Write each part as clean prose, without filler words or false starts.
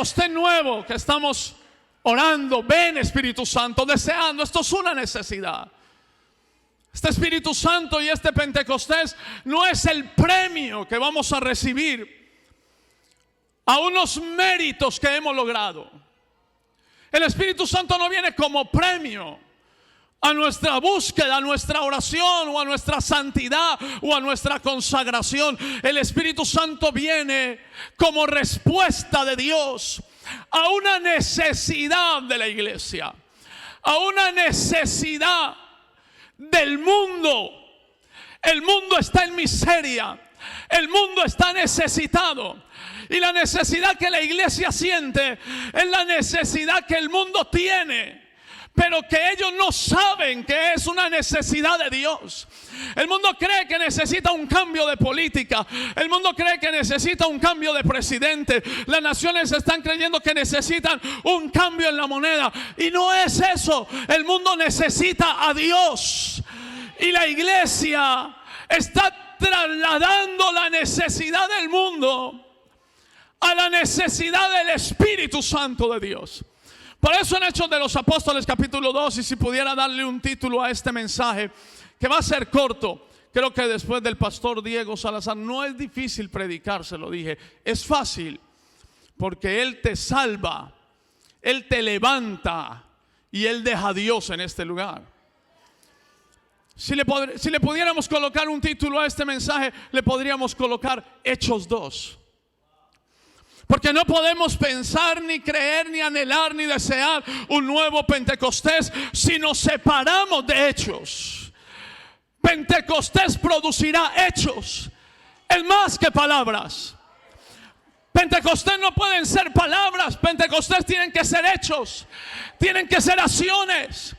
Pentecostés nuevo que estamos orando, ven Espíritu Santo, deseando. Esto es una necesidad. Este Espíritu Santo y este Pentecostés no es el premio que vamos a recibir a unos méritos que hemos logrado. El Espíritu Santo no viene como premio a nuestra búsqueda, a nuestra oración o a nuestra santidad o a nuestra consagración. El Espíritu Santo viene como respuesta de Dios a una necesidad de la iglesia, a una necesidad del mundo. El mundo está en miseria, el mundo está necesitado. Y la necesidad que la iglesia siente es la necesidad que el mundo tiene, pero que ellos no saben que es una necesidad de Dios. El mundo cree que necesita un cambio de política. El mundo cree que necesita un cambio de presidente. Las naciones están creyendo que necesitan un cambio en la moneda. Y no es eso. El mundo necesita a Dios. Y la iglesia está trasladando la necesidad del mundo a la necesidad del Espíritu Santo de Dios. Por eso en Hechos de los Apóstoles capítulo 2, y si pudiera darle un título a este mensaje, que va a ser corto, creo que después del pastor Diego Salazar, no es difícil predicar, se lo dije, es fácil, porque Él te salva, Él te levanta y Él deja a Dios en este lugar. Si le pudiéramos colocar un título a este mensaje, le podríamos colocar Hechos 2. Porque no podemos pensar, ni creer, ni anhelar, ni desear un nuevo Pentecostés si nos separamos de hechos. Pentecostés producirá hechos, es más que palabras. Pentecostés no pueden ser palabras, Pentecostés tienen que ser hechos, tienen que ser acciones.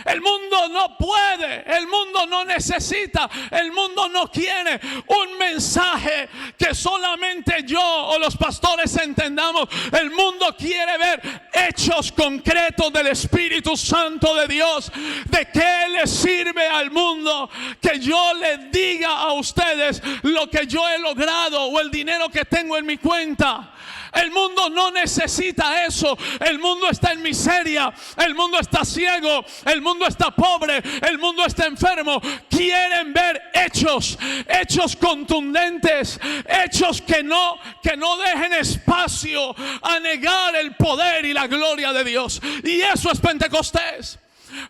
El mundo no puede, el mundo no necesita, el mundo no quiere un mensaje que solamente yo o los pastores entendamos. El mundo quiere ver hechos concretos del Espíritu Santo de Dios. ¿De qué le sirve al mundo que yo les diga a ustedes lo que yo he logrado o el dinero que tengo en mi cuenta? El mundo no necesita eso. El mundo está en miseria, el mundo está ciego, el mundo está pobre, el mundo está enfermo. Quieren ver hechos, hechos contundentes, hechos que no dejen espacio a negar el poder y la gloria de Dios. Y eso es Pentecostés.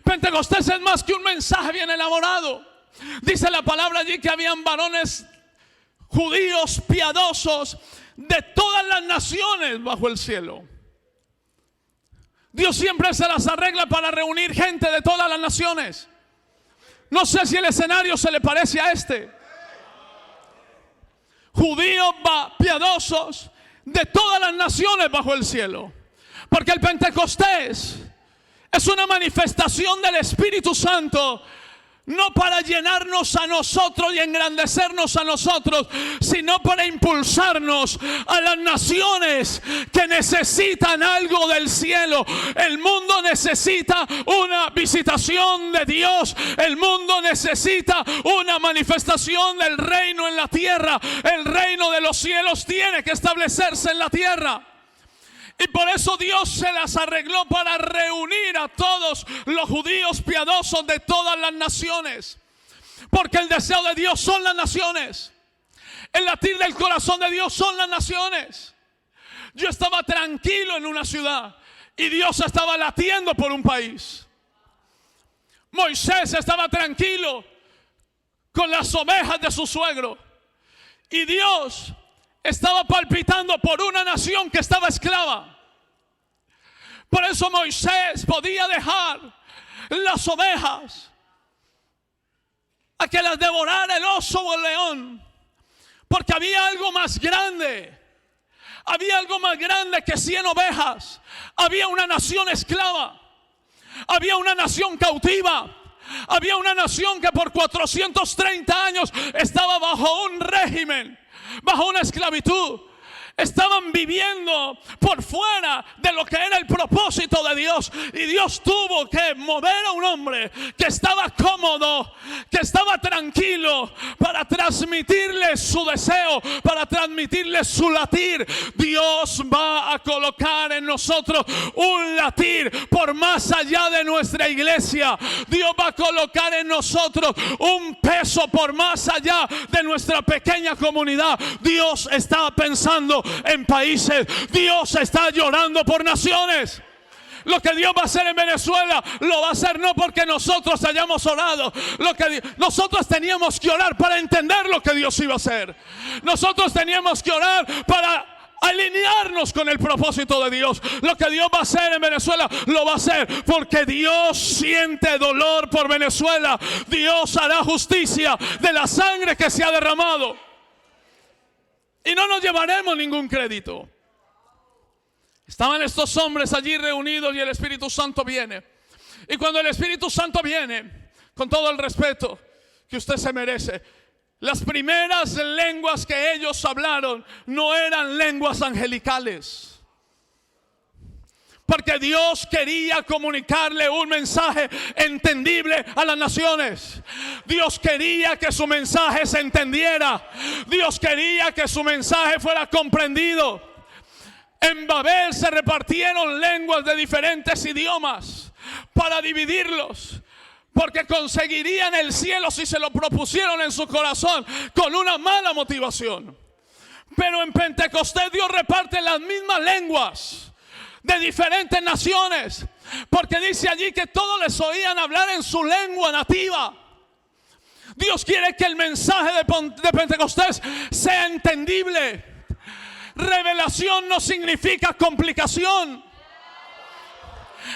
Pentecostés es más que un mensaje bien elaborado. Dice la palabra allí que habían varones judíos piadosos de todas las naciones bajo el cielo. Dios siempre se las arregla para reunir gente de todas las naciones. No sé si el escenario se le parece a este. Judíos piadosos de todas las naciones bajo el cielo. Porque el Pentecostés es una manifestación del Espíritu Santo, no para llenarnos a nosotros y engrandecernos a nosotros, sino para impulsarnos a las naciones que necesitan algo del cielo. El mundo necesita una visitación de Dios. El mundo necesita una manifestación del reino en la tierra. El reino de los cielos tiene que establecerse en la tierra. Y por eso Dios se las arregló para reunir a todos los judíos piadosos de todas las naciones. Porque el deseo de Dios son las naciones. El latir del corazón de Dios son las naciones. Yo estaba tranquilo en una ciudad y Dios estaba latiendo por un país. Moisés estaba tranquilo con las ovejas de su suegro y Dios estaba palpitando por una nación que estaba esclava. Por eso Moisés podía dejar las ovejas a que las devorara el oso o el león, porque había algo más grande. Había algo más grande que 100 ovejas. Había una nación esclava. Había una nación cautiva. Había una nación que por 430 años estaba bajo un régimen, bajo una esclavitud. estaban viviendo por fuera de lo que era el propósito de Dios. Y Dios tuvo que mover a un hombre que estaba cómodo, que estaba tranquilo, para transmitirle su deseo, para transmitirle su latir. Dios va a colocar en nosotros un latir por más allá de nuestra iglesia. Dios va a colocar en nosotros un peso por más allá de nuestra pequeña comunidad. Dios está pensando en países. Dios está llorando por naciones. Lo que Dios va a hacer en Venezuela, lo va a hacer no porque nosotros hayamos orado. Nosotros teníamos que orar para entender lo que Dios iba a hacer. Nosotros teníamos que orar para alinearnos con el propósito de Dios. Lo que Dios va a hacer en Venezuela, lo va a hacer porque Dios siente dolor por Venezuela. Dios hará justicia de la sangre que se ha derramado. Y no nos llevaremos ningún crédito. Estaban estos hombres allí reunidos y el Espíritu Santo viene. Y cuando el Espíritu Santo viene, con todo el respeto que usted se merece, las primeras lenguas que ellos hablaron no eran lenguas angelicales. Porque Dios quería comunicarle un mensaje entendible a las naciones. Dios quería que su mensaje se entendiera. Dios quería que su mensaje fuera comprendido. En Babel se repartieron lenguas de diferentes idiomas para dividirlos, porque conseguirían el cielo si se lo propusieron en su corazón con una mala motivación. Pero en Pentecostés Dios reparte las mismas lenguas de diferentes naciones, porque dice allí que todos les oían hablar en su lengua nativa. Dios quiere que el mensaje de Pentecostés sea entendible. Revelación no significa complicación.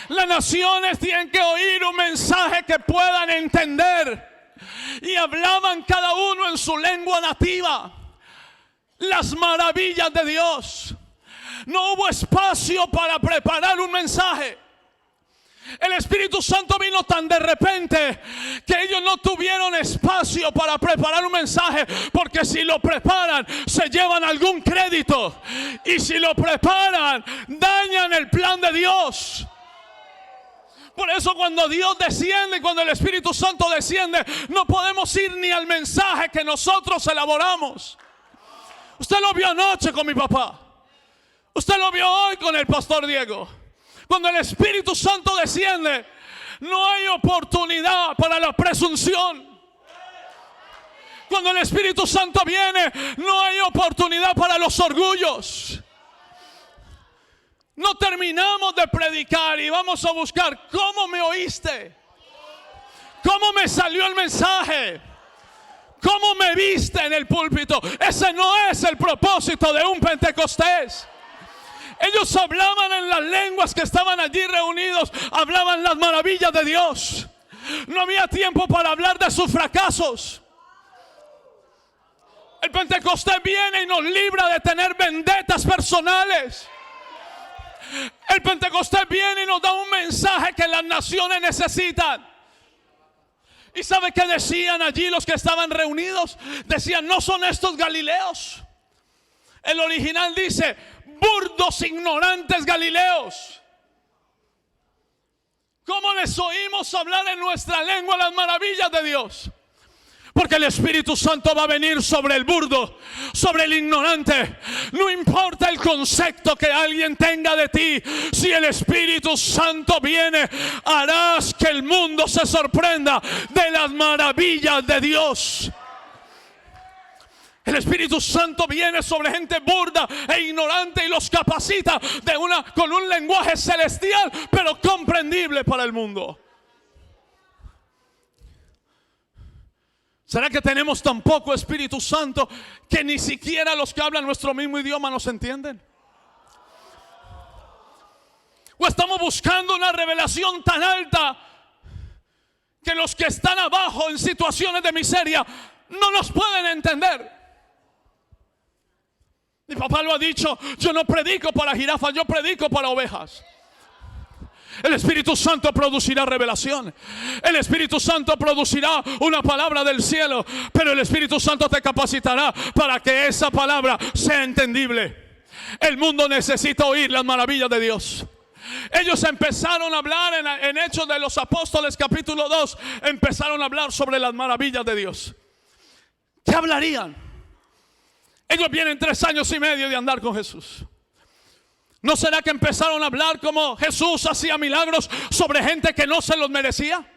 Las naciones tienen que oír un mensaje que puedan entender. Y hablaban cada uno en su lengua nativa las maravillas de Dios. No hubo espacio para preparar un mensaje. El Espíritu Santo vino tan de repente que ellos no tuvieron espacio para preparar un mensaje, porque si lo preparan se llevan algún crédito, y si lo preparan dañan el plan de Dios. Por eso cuando Dios desciende, cuando el Espíritu Santo desciende, no podemos ir ni al mensaje que nosotros elaboramos. Usted lo vio anoche con mi papá. Usted lo vio hoy con el pastor Diego. Cuando el Espíritu Santo desciende, no hay oportunidad para la presunción. Cuando el Espíritu Santo viene, no hay oportunidad para los orgullos. No terminamos de predicar y vamos a buscar cómo me oíste, cómo me salió el mensaje, cómo me viste en el púlpito. Ese no es el propósito de un Pentecostés. Ellos hablaban en las lenguas que estaban allí reunidos, hablaban las maravillas de Dios. No había tiempo para hablar de sus fracasos. El Pentecostés viene y nos libra de tener vendetas personales. El Pentecostés viene y nos da un mensaje que las naciones necesitan. ¿Y sabe qué decían allí los que estaban reunidos? Decían: ¿no son estos galileos? El original dice: burdos, ignorantes galileos. ¿Cómo les oímos hablar en nuestra lengua las maravillas de Dios? Porque el Espíritu Santo va a venir sobre el burdo, sobre el ignorante. No importa el concepto que alguien tenga de ti, si el Espíritu Santo viene, harás que el mundo se sorprenda de las maravillas de Dios. El Espíritu Santo viene sobre gente burda e ignorante y los capacita con un lenguaje celestial, pero comprendible para el mundo. ¿Será que tenemos tan poco Espíritu Santo que ni siquiera los que hablan nuestro mismo idioma nos entienden? ¿O estamos buscando una revelación tan alta que los que están abajo en situaciones de miseria no nos pueden entender? Mi papá lo ha dicho: yo no predico para jirafas, yo predico para ovejas. El Espíritu Santo producirá revelación. El Espíritu Santo producirá una palabra del cielo, pero el Espíritu Santo te capacitará para que esa palabra sea entendible. El mundo necesita oír las maravillas de Dios. Ellos empezaron a hablar en Hechos de los Apóstoles capítulo 2. Empezaron a hablar sobre las maravillas de Dios. ¿Qué hablarían? Ellos vienen 3 años y medio de andar con Jesús. ¿No será que empezaron a hablar como Jesús hacía milagros sobre gente que no se los merecía?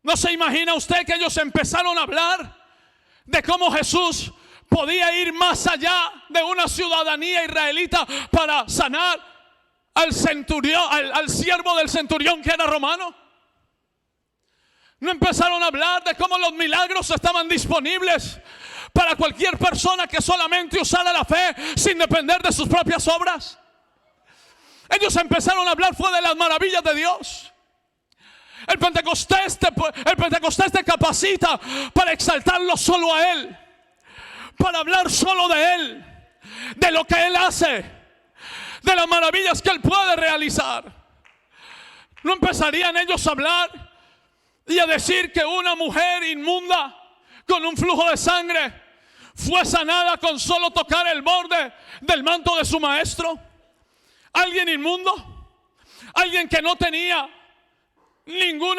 ¿No se imagina usted que ellos empezaron a hablar de cómo Jesús podía ir más allá de una ciudadanía israelita para sanar al centurión, al siervo del centurión que era romano? ¿No empezaron a hablar de cómo los milagros estaban disponibles para cualquier persona que solamente usara la fe sin depender de sus propias obras? Ellos empezaron a hablar fue de las maravillas de Dios. El Pentecostés te capacita para exaltarlo solo a Él, para hablar solo de Él, de lo que Él hace, de las maravillas que Él puede realizar. ¿No empezarían ellos a hablar y a decir que una mujer inmunda con un flujo de sangre fue sanada con solo tocar el borde del manto de su maestro? Alguien inmundo, alguien que no tenía ningún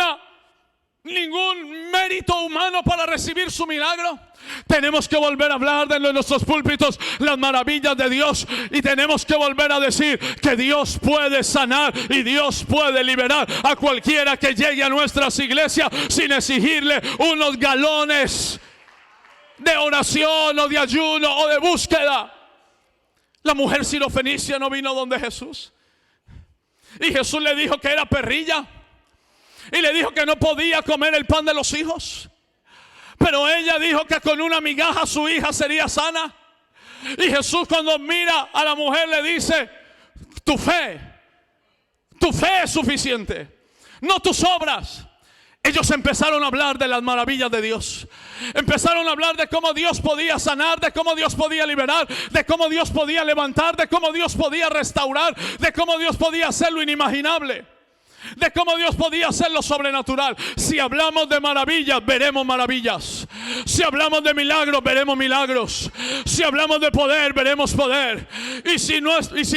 mérito humano para recibir su milagro. Tenemos que volver a hablar de nuestros púlpitos las maravillas de Dios, y tenemos que volver a decir que Dios puede sanar y Dios puede liberar a cualquiera que llegue a nuestras iglesias sin exigirle unos galones de oración o de ayuno o de búsqueda. La mujer sirofenicia no vino donde Jesús, y Jesús le dijo que era perrilla, y le dijo que no podía comer el pan de los hijos, pero ella dijo que con una migaja su hija sería sana. Y Jesús, cuando mira a la mujer, le dice: tu fe es suficiente, no tus obras. Ellos empezaron a hablar de las maravillas de Dios. Empezaron a hablar de cómo Dios podía sanar, de cómo Dios podía liberar, de cómo Dios podía levantar, de cómo Dios podía restaurar, de cómo Dios podía hacer lo inimaginable, de cómo Dios podía hacer lo sobrenatural. Si hablamos de maravillas, veremos maravillas. Si hablamos de milagros, veremos milagros. Si hablamos de poder, veremos poder. Y si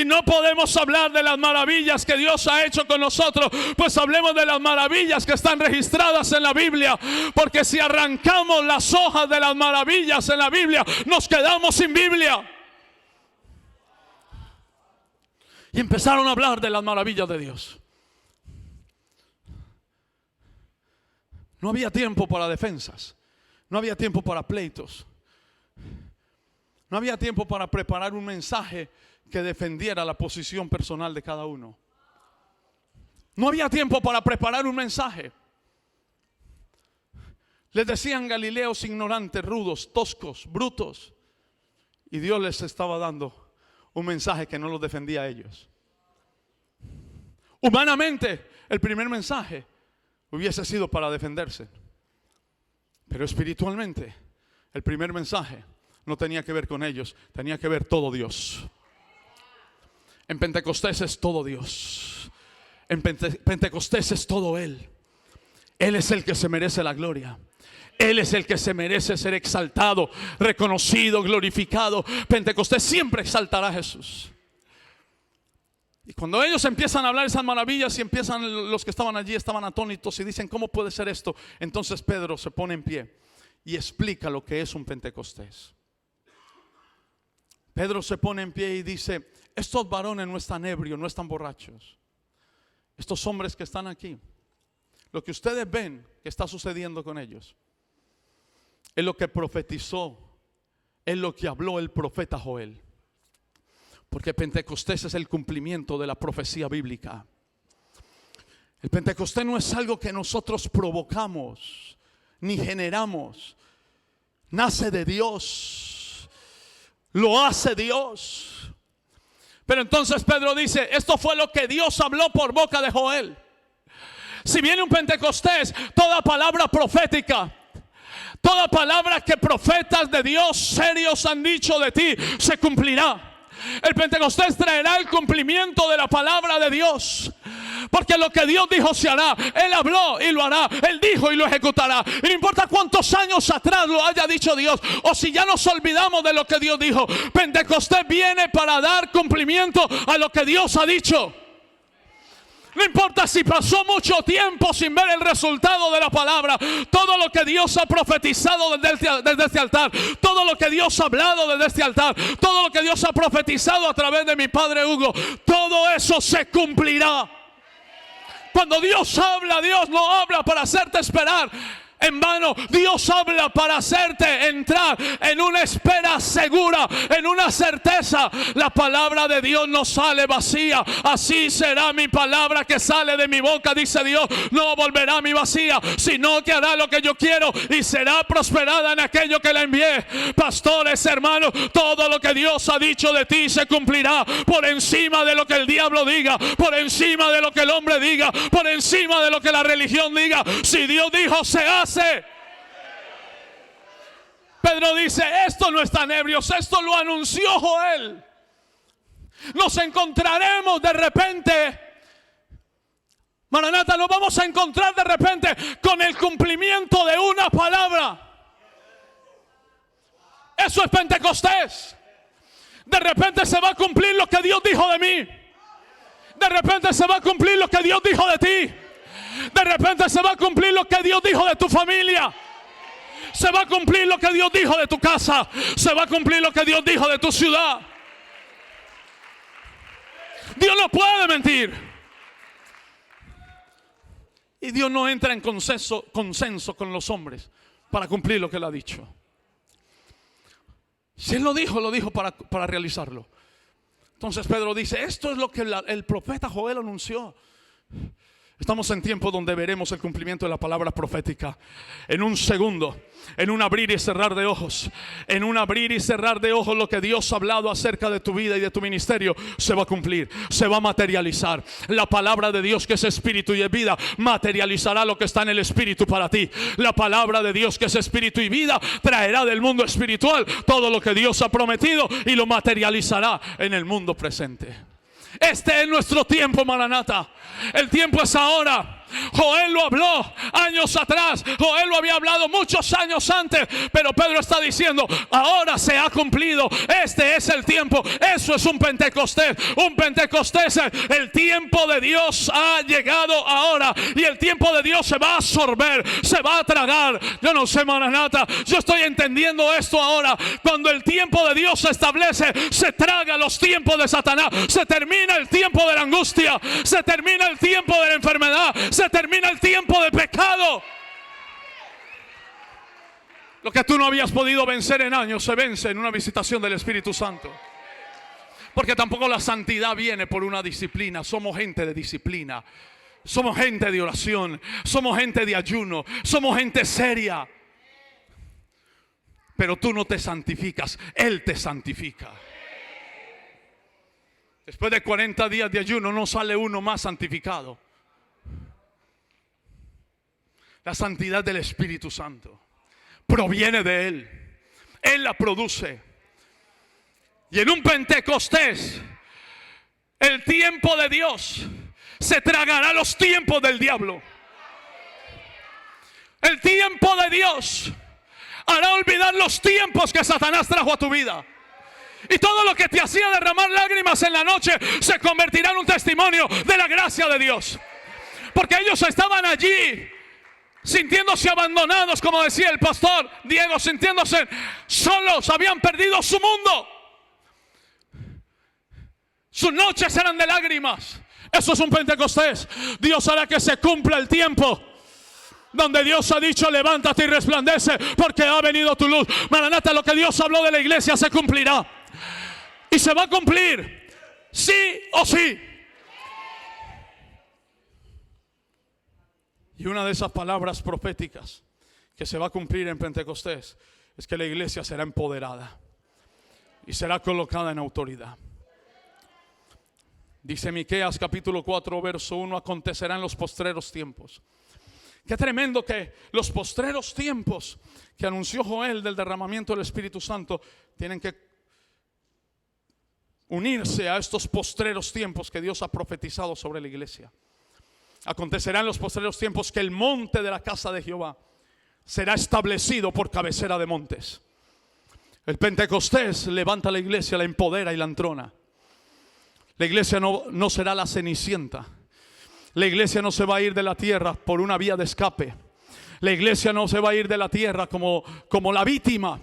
no podemos hablar de las maravillas que Dios ha hecho con nosotros, pues hablemos de las maravillas que están registradas en la Biblia. Porque si arrancamos las hojas de las maravillas en la Biblia, nos quedamos sin Biblia. Y empezaron a hablar de las maravillas de Dios. No había tiempo para defensas, no había tiempo para pleitos, no había tiempo para preparar un mensaje que defendiera la posición personal de cada uno. No había tiempo para preparar un mensaje. Les decían galileos ignorantes, rudos, toscos, brutos, y Dios les estaba dando un mensaje que no los defendía a ellos. Humanamente, el primer mensaje hubiese sido para defenderse, pero espiritualmente el primer mensaje no tenía que ver con ellos, tenía que ver todo Dios. En Pentecostés es todo Dios. En Pentecostés es todo Él. Él es el que se merece la gloria. Él es el que se merece ser exaltado, reconocido, glorificado. Pentecostés siempre exaltará a Jesús. Y cuando ellos empiezan a hablar esas maravillas, y empiezan, los que estaban allí estaban atónitos y dicen: ¿cómo puede ser esto? Entonces Pedro se pone en pie y explica lo que es un Pentecostés. Pedro se pone en pie y dice: estos varones no están ebrios, no están borrachos. Estos hombres que están aquí, lo que ustedes ven que está sucediendo con ellos, es lo que profetizó, es lo que habló el profeta Joel. Porque Pentecostés es el cumplimiento de la profecía bíblica. El Pentecostés no es algo que nosotros provocamos ni generamos. Nace de Dios, lo hace Dios. Pero entonces Pedro dice: esto fue lo que Dios habló por boca de Joel. Si viene un Pentecostés, toda palabra profética, toda palabra que profetas de Dios serios han dicho de ti, se cumplirá. El Pentecostés traerá el cumplimiento de la palabra de Dios. Porque lo que Dios dijo se hará. Él habló y lo hará. Él dijo y lo ejecutará. Y no importa cuántos años atrás lo haya dicho Dios, o si ya nos olvidamos de lo que Dios dijo, Pentecostés viene para dar cumplimiento a lo que Dios ha dicho. No importa si pasó mucho tiempo sin ver el resultado de la palabra. Todo lo que Dios ha profetizado desde este altar, todo lo que Dios ha hablado desde este altar, todo lo que Dios ha profetizado a través de mi padre Hugo, todo eso se cumplirá. Cuando Dios habla, Dios no habla para hacerte esperar en vano. Dios habla para hacerte entrar en una espera segura, en una certeza. La palabra de Dios no sale vacía. Así será mi palabra que sale de mi boca, dice Dios. No volverá a mi vacía, sino que hará lo que yo quiero y será prosperada en aquello que la envié. Pastores, hermanos, todo lo que Dios ha dicho de ti se cumplirá. Por encima de lo que el diablo diga, por encima de lo que el hombre diga, por encima de lo que la religión diga. Si Dios dijo, se hace. Pedro dice, esto no están ebrios, esto lo anunció Joel. Nos encontraremos de repente, Maranata, nos vamos a encontrar de repente con el cumplimiento de una palabra. Eso es Pentecostés. De repente se va a cumplir lo que Dios dijo de mí. De repente se va a cumplir lo que Dios dijo de ti. De repente se va a cumplir lo que Dios dijo de tu familia. Se va a cumplir lo que Dios dijo de tu casa. Se va a cumplir lo que Dios dijo de tu ciudad. Dios no puede mentir. Y Dios no entra en consenso con los hombres para cumplir lo que Él ha dicho. Si Él lo dijo para realizarlo. Entonces Pedro dice, esto es lo que el profeta Joel anunció. Estamos en tiempo donde veremos el cumplimiento de la palabra profética. En un segundo, en un abrir y cerrar de ojos. En un abrir y cerrar de ojos, lo que Dios ha hablado acerca de tu vida y de tu ministerio se va a cumplir, se va a materializar. La palabra de Dios, que es espíritu y es vida, materializará lo que está en el espíritu para ti. La palabra de Dios, que es espíritu y vida, traerá del mundo espiritual todo lo que Dios ha prometido y lo materializará en el mundo presente. Este es nuestro tiempo, Maranata. El tiempo es ahora. Joel lo habló años atrás. Joel lo había hablado muchos años antes. Pero Pedro está diciendo, ahora se ha cumplido. Este es el tiempo. Eso es un Pentecostés. Un Pentecostés. El tiempo de Dios ha llegado ahora. Y el tiempo de Dios se va a absorber, se va a tragar. Yo no sé, Maranata, yo estoy entendiendo esto ahora. Cuando el tiempo de Dios se establece, se traga los tiempos de Satanás. Se termina el tiempo de la angustia. Se termina el tiempo de la enfermedad. Se termina el tiempo de pecado. Lo que tú no habías podido vencer en años se vence en una visitación del Espíritu Santo. Porque tampoco la santidad viene por una disciplina. Somos gente de disciplina. Somos gente de oración. Somos gente de ayuno. Somos gente seria. Pero tú no te santificas, Él te santifica. Después de 40 días de ayuno no sale uno más santificado. La santidad del Espíritu Santo proviene de Él. Él la produce. Y en un Pentecostés, el tiempo de Dios se tragará los tiempos del diablo. El tiempo de Dios hará olvidar los tiempos que Satanás trajo a tu vida. Y todo lo que te hacía derramar lágrimas en la noche se convertirá en un testimonio de la gracia de Dios. Porque ellos estaban allí sintiéndose abandonados, como decía el pastor Diego, sintiéndose solos, habían perdido su mundo. Sus noches eran de lágrimas. Eso es un Pentecostés. Dios hará que se cumpla el tiempo donde Dios ha dicho, levántate y resplandece, porque ha venido tu luz. Maranata, lo que Dios habló de la iglesia se cumplirá. Y se va a cumplir, sí o sí. Y una de esas palabras proféticas que se va a cumplir en Pentecostés es que la iglesia será empoderada y será colocada en autoridad. Dice Miqueas capítulo 4 verso 1, acontecerá en los postreros tiempos. Qué tremendo que los postreros tiempos que anunció Joel del derramamiento del Espíritu Santo tienen que unirse a estos postreros tiempos que Dios ha profetizado sobre la iglesia. Acontecerá en los postreros tiempos que el monte de la casa de Jehová será establecido por cabecera de montes. El Pentecostés levanta la iglesia, la empodera y la entrona. La iglesia no será la cenicienta. La iglesia no se va a ir de la tierra por una vía de escape. La iglesia no se va a ir de la tierra como la víctima,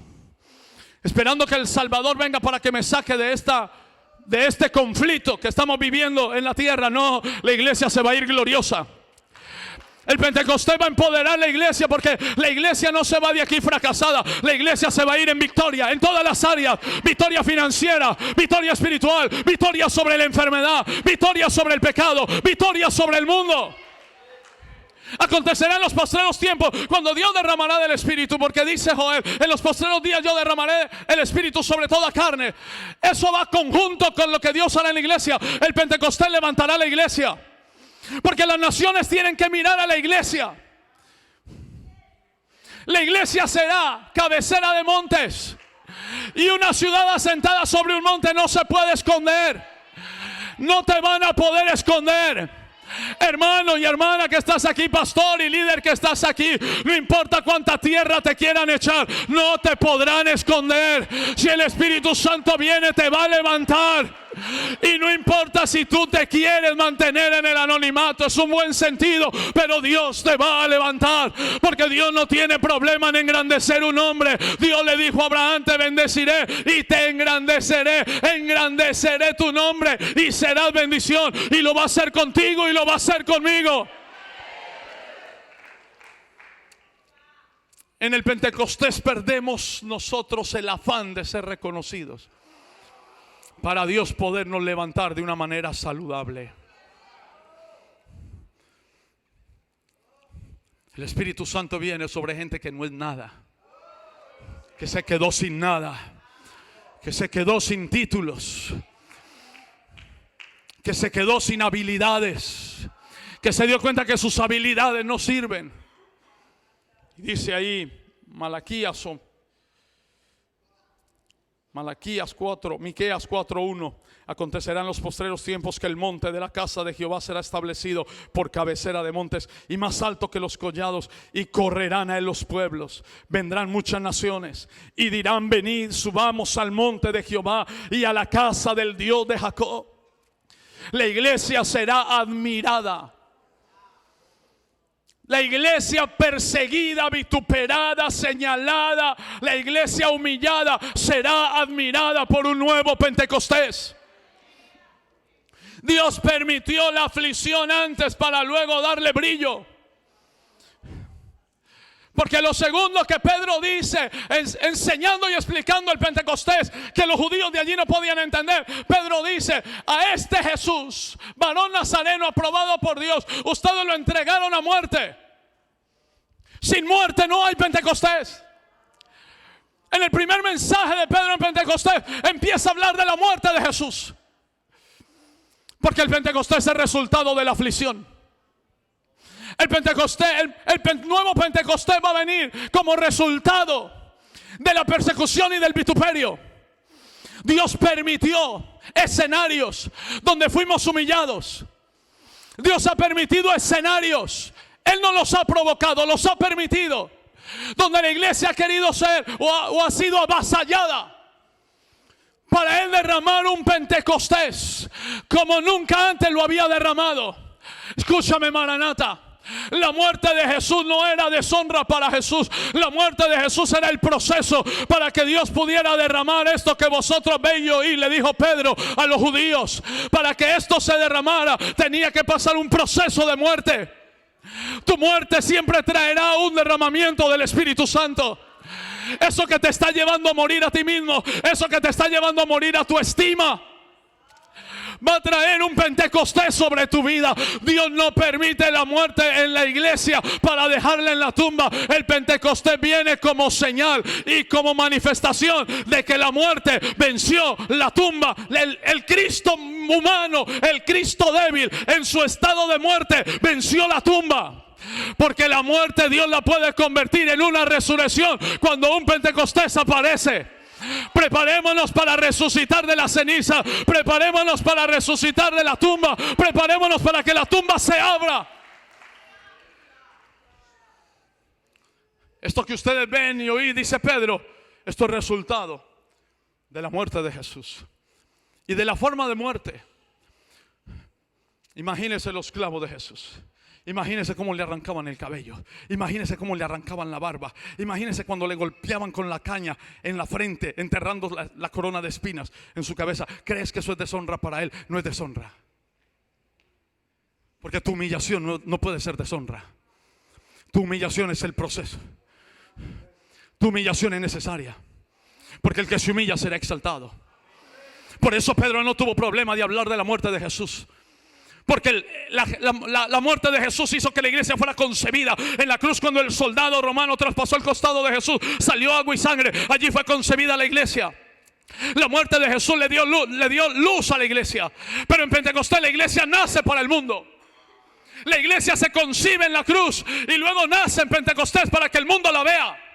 esperando que el Salvador venga para que me saque de este conflicto que estamos viviendo en la tierra. No, la iglesia se va a ir gloriosa. El Pentecostés va a empoderar la iglesia, porque la iglesia no se va de aquí fracasada. La iglesia se va a ir en victoria en todas las áreas. Victoria financiera, victoria espiritual, victoria sobre la enfermedad, victoria sobre el pecado, victoria sobre el mundo. Acontecerá en los postreros tiempos cuando Dios derramará del Espíritu, porque dice Joel: en los postreros días yo derramaré el Espíritu sobre toda carne. Eso va conjunto con lo que Dios hará en la iglesia. El Pentecostés levantará la iglesia, porque las naciones tienen que mirar a la iglesia. La iglesia será cabecera de montes, y una ciudad asentada sobre un monte no se puede esconder. No te van a poder esconder. Hermano y hermana que estás aquí, pastor y líder que estás aquí, no importa cuánta tierra te quieran echar, no te podrán esconder. Si el Espíritu Santo viene, te va a levantar. Y no importa si tú te quieres mantener en el anonimato, es un buen sentido, pero Dios te va a levantar, porque Dios no tiene problema en engrandecer un hombre. Dios le dijo a Abraham: te bendeciré y te engrandeceré tu nombre y serás bendición. Y lo va a hacer contigo y lo va a hacer conmigo. En el Pentecostés perdemos nosotros el afán de ser reconocidos, para Dios podernos levantar de una manera saludable. El Espíritu Santo viene sobre gente que no es nada, que se quedó sin nada, que se quedó sin títulos, que se quedó sin habilidades, que se dio cuenta que sus habilidades no sirven. Y dice ahí Miqueas 4:1: acontecerán en los postreros tiempos que el monte de la casa de Jehová será establecido por cabecera de montes, y más alto que los collados, y correrán a él los pueblos. Vendrán muchas naciones y dirán: venid, subamos al monte de Jehová y a la casa del Dios de Jacob. La iglesia será admirada. La iglesia perseguida, vituperada, señalada, la iglesia humillada será admirada por un nuevo Pentecostés. Dios permitió la aflicción antes para luego darle brillo. Porque lo segundo que Pedro dice, enseñando y explicando el Pentecostés, que los judíos de allí no podían entender, Pedro dice: a este Jesús, varón nazareno aprobado por Dios, ustedes lo entregaron a muerte. Sin muerte no hay Pentecostés. En el primer mensaje de Pedro en Pentecostés empieza a hablar de la muerte de Jesús, porque el Pentecostés es el resultado de la aflicción. El nuevo Pentecostés va a venir como resultado de la persecución y del vituperio. Dios permitió escenarios donde fuimos humillados. Dios ha permitido escenarios, Él no los ha provocado, los ha permitido, donde la iglesia ha querido ser o ha sido avasallada, para Él derramar un Pentecostés como nunca antes lo había derramado. Escúchame, Maranata. La muerte de Jesús no era deshonra para Jesús. La muerte de Jesús era el proceso para que Dios pudiera derramar esto que vosotros veis y oís. Le dijo Pedro a los judíos: para que esto se derramara tenía que pasar un proceso de muerte. Tu muerte siempre traerá un derramamiento del Espíritu Santo. Eso que te está llevando a morir a ti mismo, eso que te está llevando a morir a tu estima, va a traer un Pentecostés sobre tu vida. Dios no permite la muerte en la iglesia para dejarla en la tumba. El Pentecostés viene como señal y como manifestación de que la muerte venció la tumba. El Cristo humano, el Cristo débil en su estado de muerte, venció la tumba. Porque la muerte Dios la puede convertir en una resurrección cuando un Pentecostés aparece. Preparémonos para resucitar de la ceniza. Preparémonos para resucitar de la tumba. Preparémonos para que la tumba se abra. Esto que ustedes ven y oí, dice Pedro, esto es resultado de la muerte de Jesús y de la forma de muerte. Imagínense los clavos de Jesús. Imagínense cómo le arrancaban el cabello. Imagínense cómo le arrancaban la barba. Imagínense cuando le golpeaban con la caña en la frente, enterrando la corona de espinas en su cabeza. ¿Crees que eso es deshonra para él? No es deshonra. Porque tu humillación no puede ser deshonra. Tu humillación es el proceso. Tu humillación es necesaria. Porque el que se humilla será exaltado. Por eso Pedro no tuvo problema de hablar de la muerte de Jesús. Porque la muerte de Jesús hizo que la iglesia fuera concebida. En la cruz, cuando el soldado romano traspasó el costado de Jesús, salió agua y sangre. Allí fue concebida la iglesia. La muerte de Jesús le dio luz a la iglesia. Pero en Pentecostés la iglesia nace para el mundo. La iglesia se concibe en la cruz y luego nace en Pentecostés para que el mundo la vea.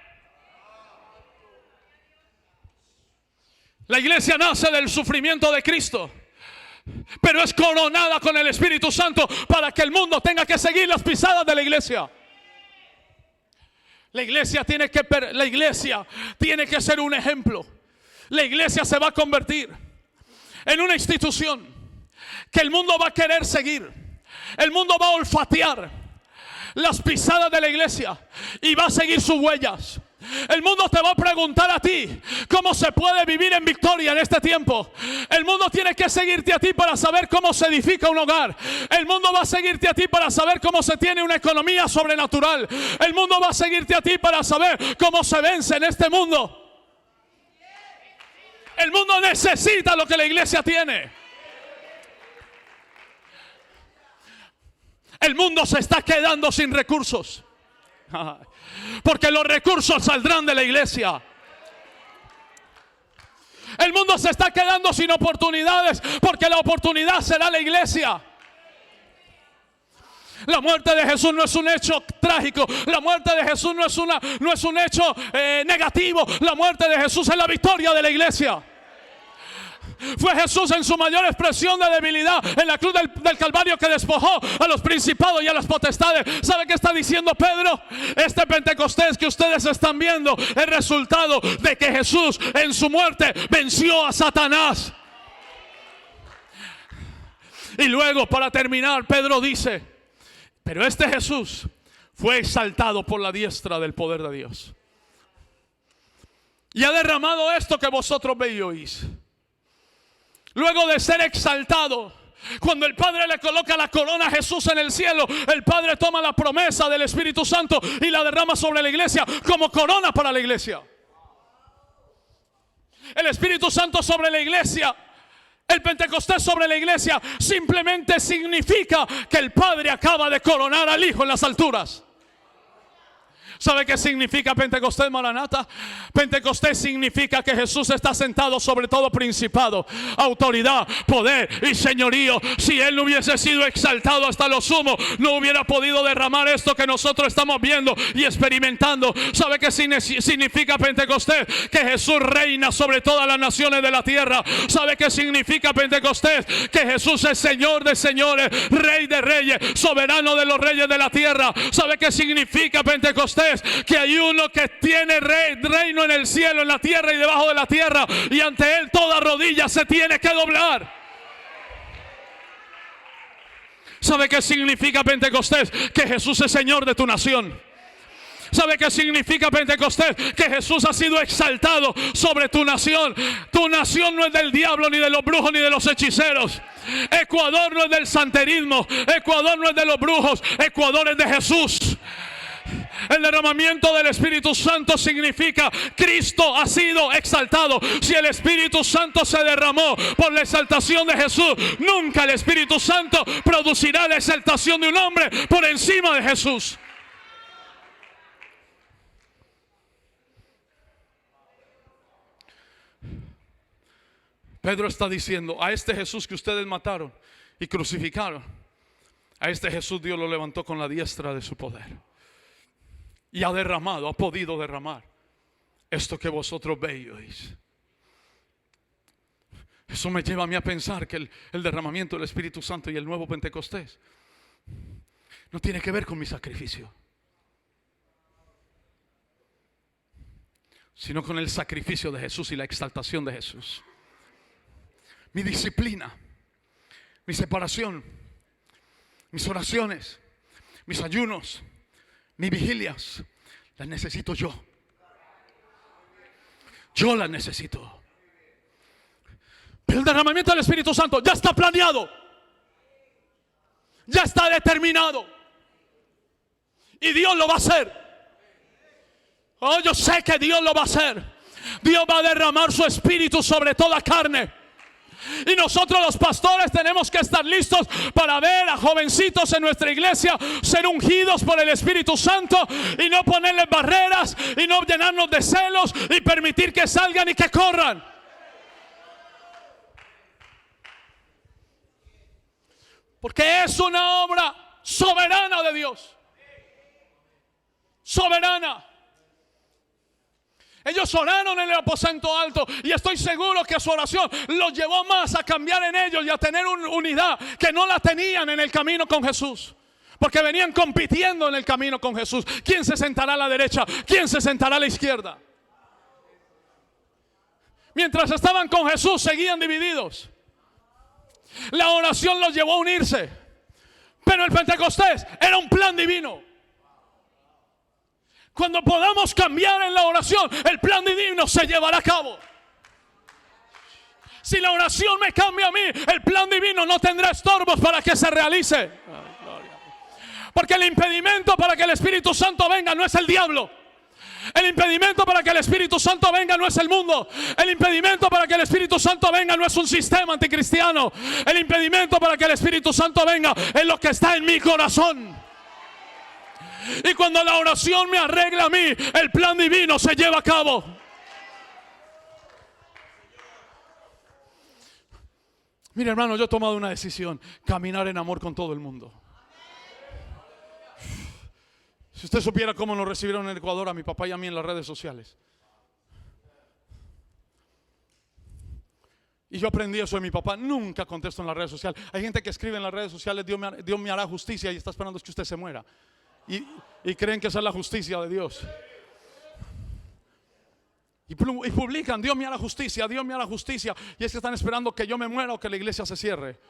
La iglesia nace del sufrimiento de Cristo, pero es coronada con el Espíritu Santo para que el mundo tenga que seguir las pisadas de la iglesia. La iglesia tiene que ser un ejemplo. La iglesia se va a convertir en una institución que el mundo va a querer seguir. El mundo va a olfatear las pisadas de la iglesia y va a seguir sus huellas. El mundo te va a preguntar a ti cómo se puede vivir en victoria en este tiempo. El mundo tiene que seguirte a ti para saber cómo se edifica un hogar. El mundo va a seguirte a ti para saber cómo se tiene una economía sobrenatural. El mundo va a seguirte a ti para saber cómo se vence en este mundo. El mundo necesita lo que la iglesia tiene. El mundo se está quedando sin recursos. Porque los recursos saldrán de la iglesia. El mundo se está quedando sin oportunidades porque la oportunidad será la iglesia. La muerte de Jesús no es un hecho trágico. La muerte de Jesús no es un hecho negativo. La muerte de Jesús es la victoria de la iglesia. Fue Jesús en su mayor expresión de debilidad en la cruz del Calvario que despojó a los principados y a las potestades. ¿Sabe qué está diciendo Pedro? Este Pentecostés que ustedes están viendo es resultado de que Jesús en su muerte venció a Satanás. Y luego, para terminar, Pedro dice: pero este Jesús fue exaltado por la diestra del poder de Dios y ha derramado esto que vosotros veis y oís. Luego de ser exaltado, cuando el Padre le coloca la corona a Jesús en el cielo, el Padre toma la promesa del Espíritu Santo y la derrama sobre la iglesia como corona para la iglesia. El Espíritu Santo sobre la iglesia, el Pentecostés sobre la iglesia, simplemente significa que el Padre acaba de coronar al Hijo en las alturas. ¿Sabe qué significa Pentecostés, Maranata? Pentecostés significa que Jesús está sentado sobre todo principado, autoridad, poder y señorío. Si Él no hubiese sido exaltado hasta lo sumo, no hubiera podido derramar esto que nosotros estamos viendo y experimentando. ¿Sabe qué significa Pentecostés? Que Jesús reina sobre todas las naciones de la tierra. ¿Sabe qué significa Pentecostés? Que Jesús es Señor de señores, Rey de reyes, soberano de los reyes de la tierra. ¿Sabe qué significa Pentecostés? Que hay uno que tiene reino en el cielo, en la tierra y debajo de la tierra, y ante Él toda rodilla se tiene que doblar. ¿Sabe qué significa Pentecostés? Que Jesús es Señor de tu nación. ¿Sabe qué significa Pentecostés? Que Jesús ha sido exaltado sobre tu nación. Tu nación no es del diablo, ni de los brujos, ni de los hechiceros. Ecuador no es del santerismo. Ecuador no es de los brujos. Ecuador es de Jesús. El derramamiento del Espíritu Santo significa Cristo ha sido exaltado. Si el Espíritu Santo se derramó por la exaltación de Jesús, nunca el Espíritu Santo producirá la exaltación de un hombre por encima de Jesús. Pedro está diciendo: a este Jesús que ustedes mataron y crucificaron, a este Jesús Dios lo levantó con la diestra de su poder. Y ha derramado, ha podido derramar esto que vosotros veis y oís. Eso me lleva a mí a pensar que el derramamiento del Espíritu Santo y el nuevo Pentecostés no tiene que ver con mi sacrificio. sino con el sacrificio de Jesús y la exaltación de Jesús. Mi disciplina, mi separación, mis oraciones, mis ayunos, mis vigilias, las necesito yo. Yo las necesito. Pero el derramamiento del Espíritu Santo ya está planeado, ya está determinado, y Dios lo va a hacer. Oh, yo sé que Dios lo va a hacer. Dios va a derramar su Espíritu sobre toda carne. Y nosotros los pastores tenemos que estar listos para ver a jovencitos en nuestra iglesia ser ungidos por el Espíritu Santo y no ponerles barreras y no llenarnos de celos y permitir que salgan y que corran. Porque es una obra soberana de Dios. Soberana. Ellos oraron en el aposento alto y estoy seguro que su oración los llevó más a cambiar en ellos y a tener una unidad que no la tenían en el camino con Jesús. Porque venían compitiendo en el camino con Jesús. ¿Quién se sentará a la derecha? ¿Quién se sentará a la izquierda? Mientras estaban con Jesús seguían divididos. La oración los llevó a unirse. Pero el Pentecostés era un plan divino. Cuando podamos cambiar en la oración, el plan divino se llevará a cabo. Si la oración me cambia a mí, el plan divino no tendrá estorbos para que se realice. Porque el impedimento para que el Espíritu Santo venga no es el diablo. El impedimento para que el Espíritu Santo venga no es el mundo. El impedimento para que el Espíritu Santo venga no es un sistema anticristiano. El impedimento para que el Espíritu Santo venga es lo que está en mi corazón. Y cuando la oración me arregla a mí, el plan divino se lleva a cabo. Mire, hermano, yo he tomado una decisión: caminar en amor con todo el mundo. Si usted supiera cómo nos recibieron en Ecuador a mi papá y a mí en las redes sociales. Y yo aprendí eso de mi papá. Nunca contesto en las redes sociales. Hay gente que escribe en las redes sociales: Dios me hará justicia, y está esperando que usted se muera. Y creen que esa es la justicia de Dios. Y publican: Dios me hará justicia, Dios me hará justicia. Y es que están esperando que yo me muera o que la iglesia se cierre.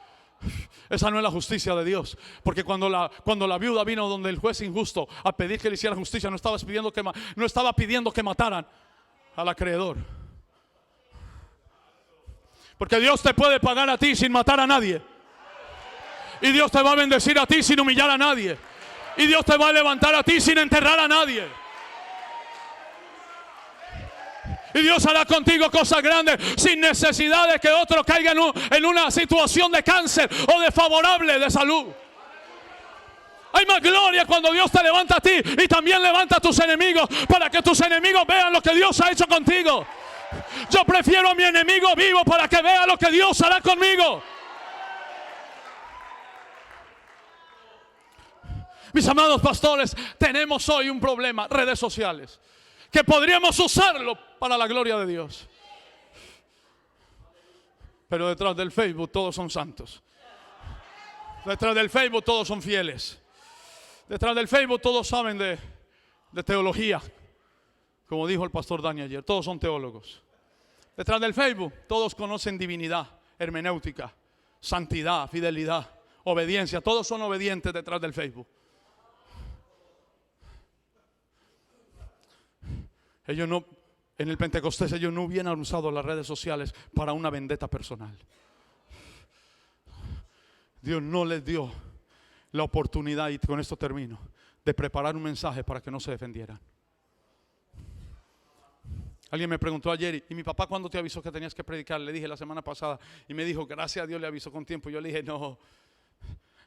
Esa no es la justicia de Dios. Porque cuando la viuda vino donde el juez injusto a pedir que le hiciera justicia, no estaba pidiendo que mataran al acreedor. Porque Dios te puede pagar a ti sin matar a nadie. Y Dios te va a bendecir a ti sin humillar a nadie. Y Dios te va a levantar a ti sin enterrar a nadie. Y Dios hará contigo cosas grandes sin necesidad de que otro caiga en una situación de cáncer o desfavorable de salud. Hay más gloria cuando Dios te levanta a ti y también levanta a tus enemigos, para que tus enemigos vean lo que Dios ha hecho contigo. Yo prefiero a mi enemigo vivo para que vea lo que Dios hará conmigo. Mis amados pastores, tenemos hoy un problema: redes sociales, que podríamos usarlo para la gloria de Dios. Pero detrás del Facebook todos son santos. Detrás del Facebook todos son fieles. Detrás del Facebook todos saben de teología. Como dijo el pastor Dani ayer, todos son teólogos. Detrás del Facebook todos conocen divinidad, hermenéutica, santidad, fidelidad, obediencia. Todos son obedientes detrás del Facebook. En el Pentecostés ellos no hubieran usado las redes sociales para una vendetta personal. Dios no les dio la oportunidad, y con esto termino, de preparar un mensaje para que no se defendieran. Alguien me preguntó ayer: ¿y mi papá cuándo te avisó que tenías que predicar? Le dije la semana pasada, y me dijo: gracias a Dios le avisó con tiempo. Yo le dije: no,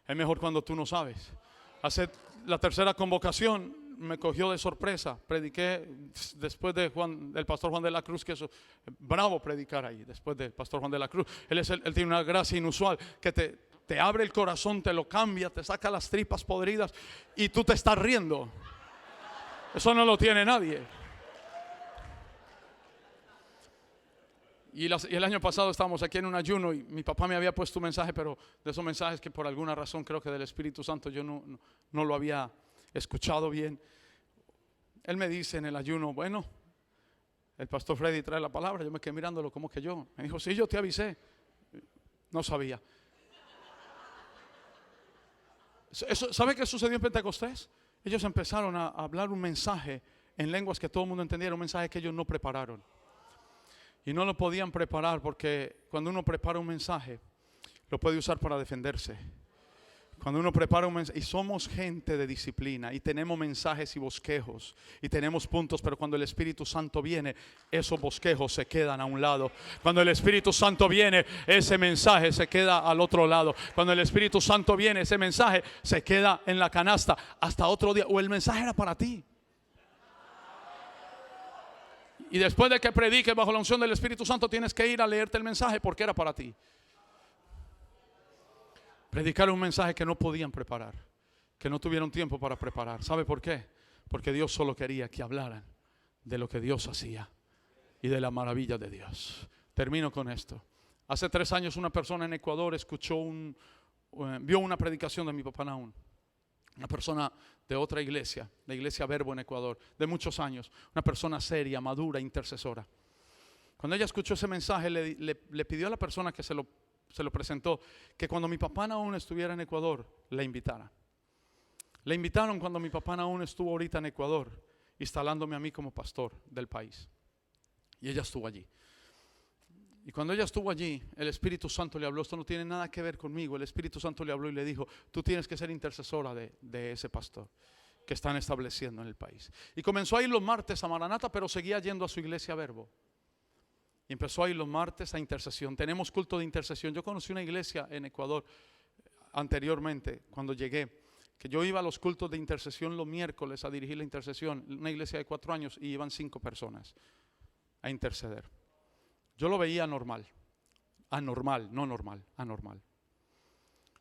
es mejor cuando tú no sabes. Hace la tercera convocación me cogió de sorpresa. Prediqué después del pastor Juan de la Cruz, que es bravo predicar ahí, después del pastor Juan de la Cruz. Él tiene una gracia inusual que te abre el corazón, te lo cambia, te saca las tripas podridas y tú te estás riendo. Eso no lo tiene nadie. Y el año pasado estábamos aquí en un ayuno y mi papá me había puesto un mensaje, pero de esos mensajes que por alguna razón, creo que del Espíritu Santo, yo no lo había escuchado bien. Él me dice en el ayuno: bueno, el pastor Freddy trae la palabra. Yo me quedé mirándolo como que yo. Me dijo, sí, yo te avisé. No sabía. ¿Sabe qué sucedió en Pentecostés? Ellos empezaron a hablar un mensaje en lenguas que todo el mundo entendiera, un mensaje que ellos no prepararon. Y no lo podían preparar porque cuando uno prepara un mensaje, lo puede usar para defenderse. Cuando uno prepara un mensaje, y somos gente de disciplina, y tenemos mensajes y bosquejos, y tenemos puntos, pero cuando el Espíritu Santo viene, esos bosquejos se quedan a un lado. Cuando el Espíritu Santo viene, ese mensaje se queda al otro lado. Cuando el Espíritu Santo viene, ese mensaje se queda en la canasta hasta otro día. O el mensaje era para ti. Y después de que prediques bajo la unción del Espíritu Santo, tienes que ir a leerte el mensaje porque era para ti. Predicar un mensaje que no podían preparar, que no tuvieron tiempo para preparar. ¿Sabe por qué? Porque Dios solo quería que hablaran de lo que Dios hacía y de la maravilla de Dios. Termino con esto. Hace 3 años una persona en Ecuador vio una predicación de mi papá Nahum. Una persona de otra iglesia, la iglesia Verbo en Ecuador, de muchos años. Una persona seria, madura, intercesora. Cuando ella escuchó ese mensaje, le pidió a la persona que se lo presentó, que cuando mi papá Nahum estuviera en Ecuador, la invitara. Le invitaron cuando mi papá Nahum estuvo ahorita en Ecuador, instalándome a mí como pastor del país. Y ella estuvo allí. Y cuando ella estuvo allí, el Espíritu Santo le habló. Esto no tiene nada que ver conmigo. El Espíritu Santo le habló y le dijo, tú tienes que ser intercesora de ese pastor que están estableciendo en el país. Y comenzó a ir los martes a Maranata, pero seguía yendo a su iglesia Verbo. Y empezó a ir los martes a intercesión. Tenemos culto de intercesión. Yo conocí una iglesia en Ecuador anteriormente, cuando llegué, que yo iba a los cultos de intercesión los miércoles a dirigir la intercesión. Una iglesia de 4 años y iban 5 personas a interceder. Yo lo veía anormal. Anormal, no normal, anormal.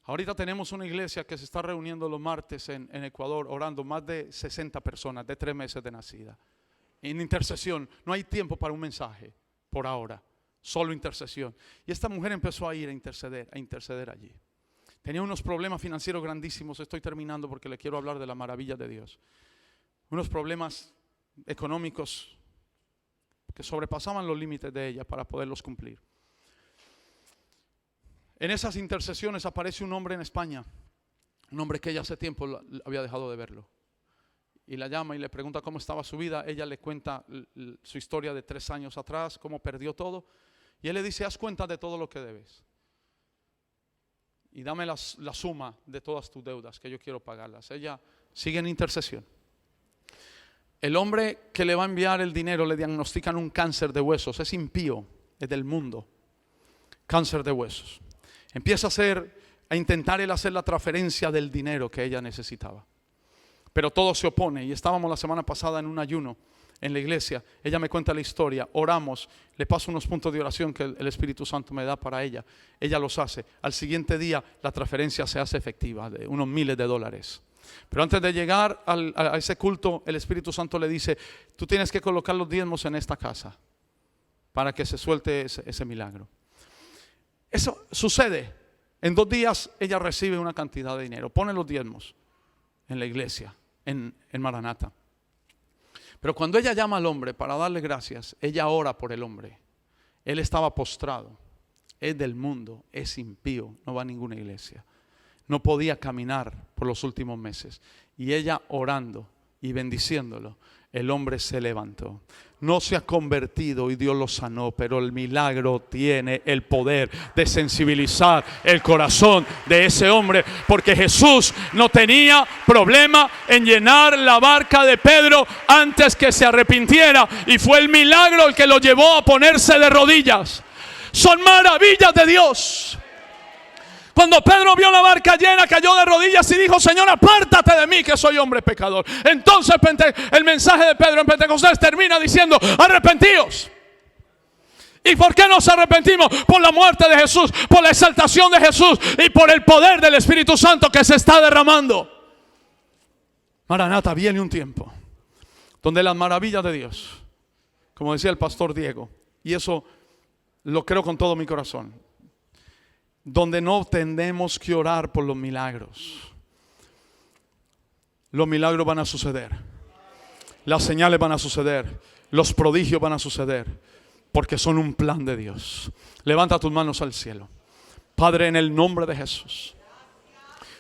Ahorita tenemos una iglesia que se está reuniendo los martes en Ecuador, orando, más de 60 personas de 3 meses de nacida. En intercesión, no hay tiempo para un mensaje. Por ahora, solo intercesión. Y esta mujer empezó a ir a interceder allí. Tenía unos problemas financieros grandísimos. Estoy terminando porque le quiero hablar de la maravilla de Dios. Unos problemas económicos que sobrepasaban los límites de ella para poderlos cumplir. En esas intercesiones aparece un hombre en España, un hombre que ella hace tiempo había dejado de verlo. Y la llama y le pregunta cómo estaba su vida. Ella le cuenta su historia de 3 años atrás, cómo perdió todo. Y él le dice, haz cuenta de todo lo que debes. Y dame la suma de todas tus deudas, que yo quiero pagarlas. Ella sigue en intercesión. El hombre que le va a enviar el dinero le diagnostican un cáncer de huesos. Es impío, es del mundo. Cáncer de huesos. Empieza a intentar él hacer la transferencia del dinero que ella necesitaba. Pero todo se opone. Y estábamos la semana pasada en un ayuno en la iglesia. Ella me cuenta la historia. Oramos. Le paso unos puntos de oración que el Espíritu Santo me da para ella. Ella los hace. Al siguiente día la transferencia se hace efectiva de unos miles de dólares. Pero antes de llegar a ese culto, el Espíritu Santo le dice, tú tienes que colocar los diezmos en esta casa para que se suelte ese milagro. Eso sucede. En 2 días ella recibe una cantidad de dinero. Pone los diezmos en la iglesia. En Maranata. Pero cuando ella llama al hombre para darle gracias, ella ora por el hombre. Él estaba postrado, es del mundo, es impío, no va a ninguna iglesia. No podía caminar por los últimos meses. Y ella orando y bendiciéndolo, el hombre se levantó. No se ha convertido y Dios lo sanó, pero el milagro tiene el poder de sensibilizar el corazón de ese hombre, porque Jesús no tenía problema en llenar la barca de Pedro antes que se arrepintiera, y fue el milagro el que lo llevó a ponerse de rodillas. Son maravillas de Dios. Cuando Pedro vio la barca llena, cayó de rodillas y dijo, Señor, apártate de mí que soy hombre pecador. Entonces el mensaje de Pedro en Pentecostés termina diciendo, arrepentíos. ¿Y por qué nos arrepentimos? Por la muerte de Jesús, por la exaltación de Jesús y por el poder del Espíritu Santo que se está derramando. Maranata, viene un tiempo donde las maravillas de Dios, como decía el pastor Diego, y eso lo creo con todo mi corazón, donde no tenemos que orar por los milagros. Los milagros van a suceder. Las señales van a suceder. Los prodigios van a suceder porque son un plan de Dios. Levanta tus manos al cielo. Padre, en el nombre de Jesús.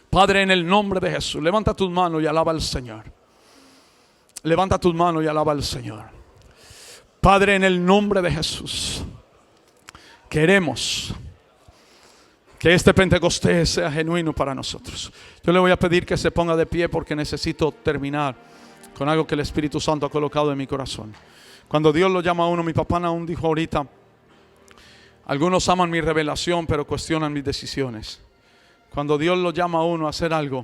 Padre, en el nombre de Jesús. Levanta tus manos y alaba al Señor. Levanta tus manos y alaba al Señor. Padre, en el nombre de Jesús, queremos que este Pentecostés sea genuino para nosotros. Yo le voy a pedir que se ponga de pie porque necesito terminar con algo que el Espíritu Santo ha colocado en mi corazón. Cuando Dios lo llama a uno, mi papá aún dijo ahorita, algunos aman mi revelación pero cuestionan mis decisiones. Cuando Dios lo llama a uno a hacer algo,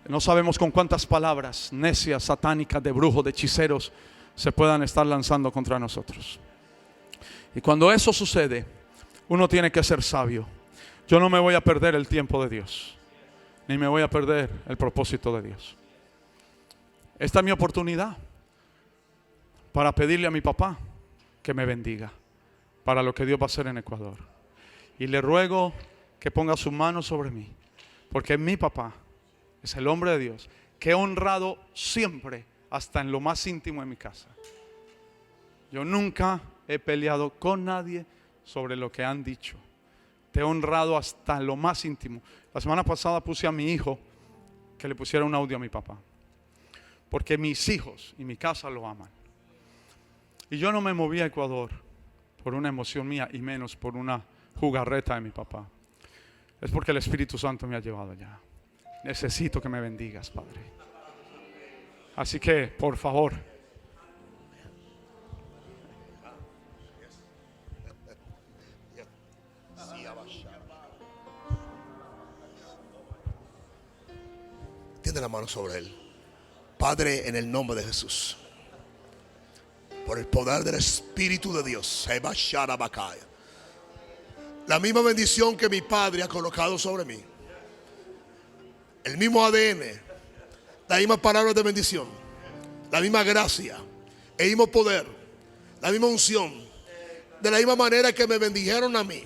no sabemos con cuántas palabras necias, satánicas, de brujos, de hechiceros se puedan estar lanzando contra nosotros. Y cuando eso sucede, uno tiene que ser sabio. Yo no me voy a perder el tiempo de Dios, ni me voy a perder el propósito de Dios. Esta es mi oportunidad para pedirle a mi papá que me bendiga para lo que Dios va a hacer en Ecuador. Y le ruego que ponga su mano sobre mí, porque mi papá es el hombre de Dios que he honrado siempre, hasta en lo más íntimo de mi casa. Yo nunca he peleado con nadie sobre lo que han dicho. Te he honrado hasta lo más íntimo. La semana pasada puse a mi hijo que le pusiera un audio a mi papá, porque mis hijos y mi casa lo aman. Y yo no me moví a Ecuador por una emoción mía, y menos por una jugarreta de mi papá. Es porque el Espíritu Santo me ha llevado allá. Necesito que me bendigas, Padre. Así que, por favor, tiende la mano sobre él. Padre, en el nombre de Jesús, por el poder del Espíritu de Dios, la misma bendición que mi Padre ha colocado sobre mí, el mismo ADN, la misma palabra de bendición, la misma gracia, el mismo poder, la misma unción, de la misma manera que me bendijeron a mí.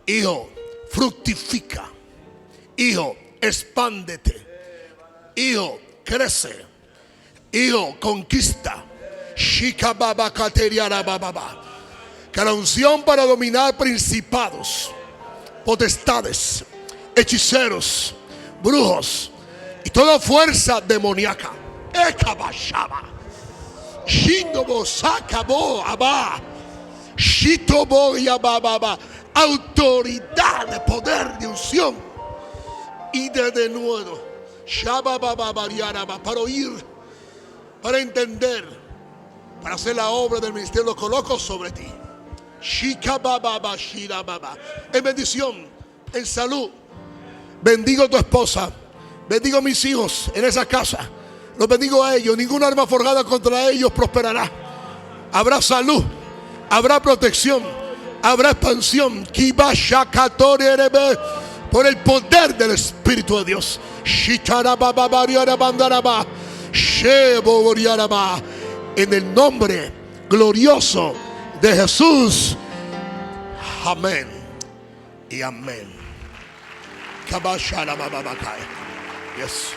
Hijo, fructifica. Hijo, expándete. Hijo, crece. Hijo, conquista. Que la unción para dominar principados, potestades, hechiceros, brujos y toda fuerza demoníaca, autoridad de poder, de unción y de denuedo, para oír, para entender, para hacer la obra del ministerio, lo coloco sobre ti. En bendición, en salud, bendigo a tu esposa, bendigo a mis hijos en esa casa, los bendigo a ellos. Ninguna arma forjada contra ellos prosperará. Habrá salud, habrá protección, habrá expansión. Por el poder del Espíritu de Dios. En el nombre glorioso de Jesús. Amén y amén. Yes.